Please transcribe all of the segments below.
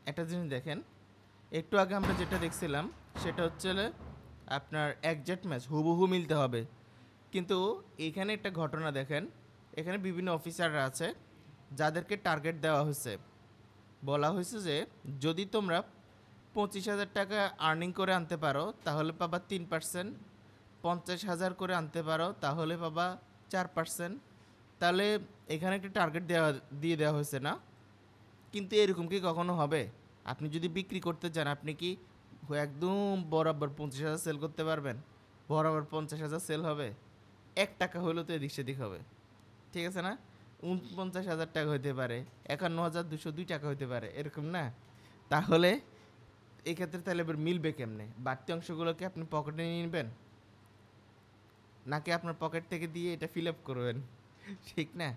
একটা জিনিস দেখেন, একটু আগে আমরা যেটা দেখছিলাম সেটা হচ্ছে আপনার একজ্যাক্ট ম্যাচ হুবহু মিলতে হবে, কিন্তু এখানে একটা ঘটনা দেখেন, এখানে বিভিন্ন অফিসাররা আছে যাদেরকে টার্গেট দেওয়া হয়েছে। বলা হয়েছে যে যদি তোমরা 25,000 টাকা আর্নিং করে আনতে পারো তাহলে পাবা 3%, 50,000 করে আনতে পারো তাহলে পাবা 4%। তাহলে এখানে একটা টার্গেট দিয়ে দেওয়া হয়েছে না? কিন্তু এরকম কি কখনো হবে? আপনি যদি বিক্রি করতে চান, আপনি কি একদম বরাবর 50,000 সেল করতে পারবেন? বরাবর 50,000 সেল হবে? 1 টাকা হলেও তো এদিক সেদিক হবে, ঠিক আছে না? 49,000 টাকা হইতে পারে, 51,202 টাকা হইতে পারে, এরকম না? তাহলে এক্ষেত্রে তাহলে এবার মিলবে কেমনে? বাড়তি অংশগুলোকে আপনি পকেটে নিয়ে নেবেন, নাকি আপনার পকেট থেকে দিয়ে এটা ফিল আপ করবেন? ঠিক না?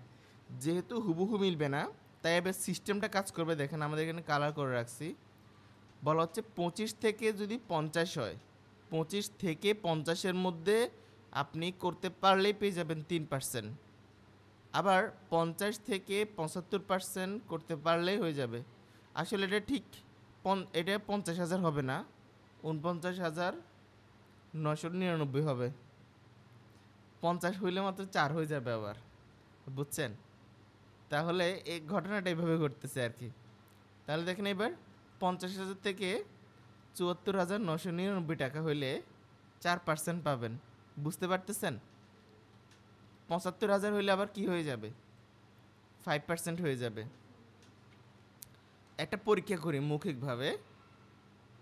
যেহেতু হুবহু মিলবে না, তাই এবার সিস্টেমটা কাজ করবে দেখেন, আমাদের এখানে কালার করে রাখছি। বলা হচ্ছে 25 থেকে যদি 50 হয়, 25 থেকে 50-এর মধ্যে আপনি করতে পারলেই পেয়ে যাবেন 3%। আবার 50 থেকে 75% করতে পারলেই হয়ে যাবে। আসলে এটা ঠিক এটা 50,000 হবে না, 49,999 হবে। 50 হইলে মাত্র 4 হয়ে যাবে আবার, বুঝছেন? তাহলে এই ঘটনাটা এইভাবে ঘটতেছে আর কি। তাহলে দেখেন এবার 50,000 থেকে 74,999 টাকা হইলে 4% পাবেন, বুঝতে পারতেছেন? 75,000 হইলে আবার কি হয়ে যাবে? 5% হয়ে যাবে। একটা পরীক্ষা করি মৌখিকভাবে।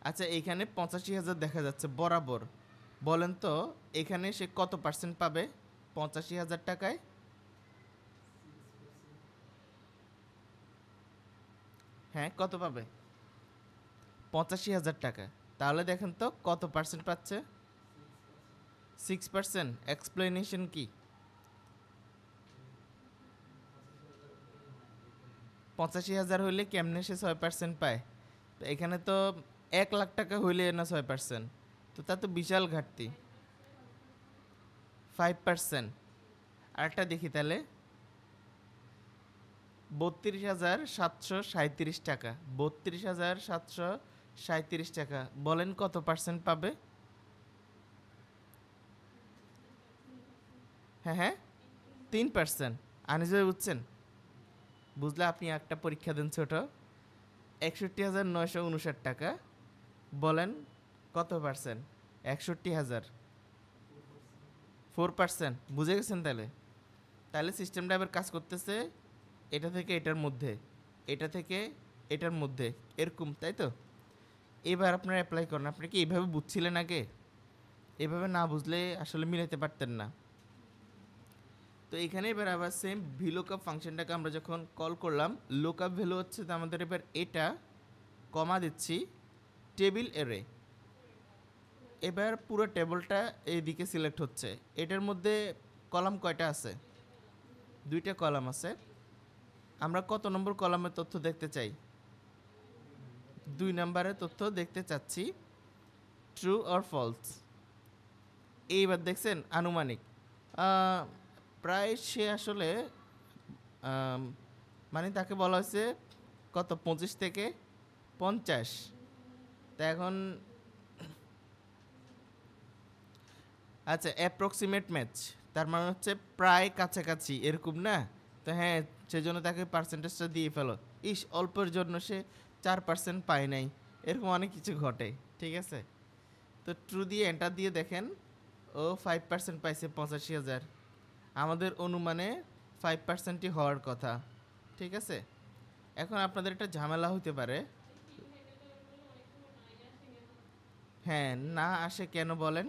আচ্ছা, এইখানে 85,000 দেখা যাচ্ছে বরাবর। বলেন তো এখানে সে কত পার্সেন্ট পাবে 85,000 টাকায়? হ্যাঁ, কত পাবে? 85,000 টাকা। তাহলে দেখেন তো কত পার্সেন্ট পাচ্ছে? 6%। এক্সপ্লেনেশন কি? 85,000 হইলে কেমনে সে 6% পায়? তো এখানে তো 1,00,000 টাকা হইলে না 6%, তো তা তো বিশাল ঘাটতি। 5%। আরেকটা দেখি তাহলে, 32,737 টাকা। 32,737 টাকা, বলেন কত পার্সেন্ট পাবে? হ্যাঁ হ্যাঁ, 3%। আনিস ভাই বুঝছেন? বুঝলে আপনি একটা পরীক্ষা দেন ছোট। 61,959 টাকা, বলেন কত পার্সেন্ট? 61,000, 4%। বুঝে গেছেন তাহলে? তাহলে সিস্টেমটা এবার কাজ করতেছে এটা থেকে এটার মধ্যে, এটা থেকে এটার মধ্যে, এরকম, তাই তো? এবার আপনারা অ্যাপ্লাই করেন। আপনি কি এইভাবে বুঝছিলেন আগে? এভাবে না বুঝলে আসলে মিলাতে পারতেন না। তো এখানে এবার আবার সেম ভিলুকআপ ফাংশনটাকে আমরা যখন কল করলাম, লুকআপ ভ্যালু হচ্ছে তো আমাদের এবার এটা, কমা দিচ্ছি, টেবিল এরে। এবার পুরো টেবিলটা এইদিকে সিলেক্ট হচ্ছে। এটার মধ্যে কলাম কয়টা আছে? 2টা কলাম আছে। আমরা কত নম্বর কলামের তথ্য দেখতে চাই? 2 নম্বরের তথ্য দেখতে চাচ্ছি। True or false. এইবার দেখছেন আনুমানিক আহ, প্রায় সে আসলে আম, মানে তাকে বলা হয়েছে কত, 25 থেকে 50। তা এখন আচ্ছা, অ্যাপ্রক্সিমেট ম্যাচ, তার মানে হচ্ছে প্রায় কাছাকাছি, এরকম না? তো হ্যাঁ, সেজন্য তাকে পার্সেন্টেজটা দিয়ে ফেলো। ইস, অল্পের জন্য সে 4% পায় নাই, এরকম অনেক কিছু ঘটে, ঠিক আছে? তো ট্রু দিয়ে এন্টার দিয়ে দেখেন, ও 5% পাইছে 85,000। আমাদের অনুমানে 5%ই হওয়ার কথা, ঠিক আছে? এখন আপনাদের একটা ঝামেলা হতে পারে। হ্যাঁ, না আসে কেন বলেন?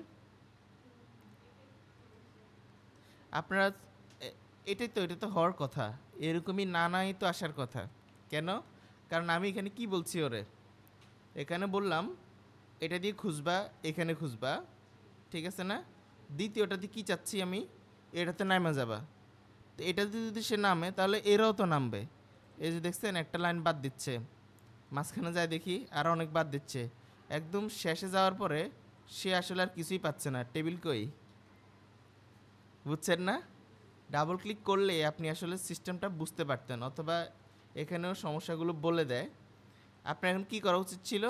আপনারা এটাই তো, এটা তো হওয়ার কথা, এরকমই না নাই তো আসার কথা। কেন? কারণ আমি এখানে কি বলছি ওরে, এখানে বললাম এটা দিয়ে খুঁজবা, এখানে খুঁজবা, ঠিক আছে না? দ্বিতীয়টাতে কি চাচ্ছি আমি, এটাতে নামে যাবা। তো এটাতে যদি সে নামে তাহলে এরাও তো নামবে। এই যে দেখছেন একটা লাইন বাদ দিচ্ছে, মাঝখানে যায় দেখি আর অনেক বাদ দিচ্ছে। একদম শেষে যাওয়ার পরে সে আসলে আর কিছুই পাচ্ছে না, টেবিল কই, বুঝছেন না? ডাবল ক্লিক করলে আপনি আসলে সিস্টেমটা বুঝতে পারতেন, অথবা এখানেও সমস্যাগুলো বলে দেয়। আপনার এখন কি করা উচিত ছিল?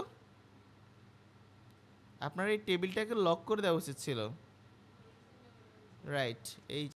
আপনার এই টেবিলটাকে লক করে দেওয়া উচিত ছিল। রাইট, এই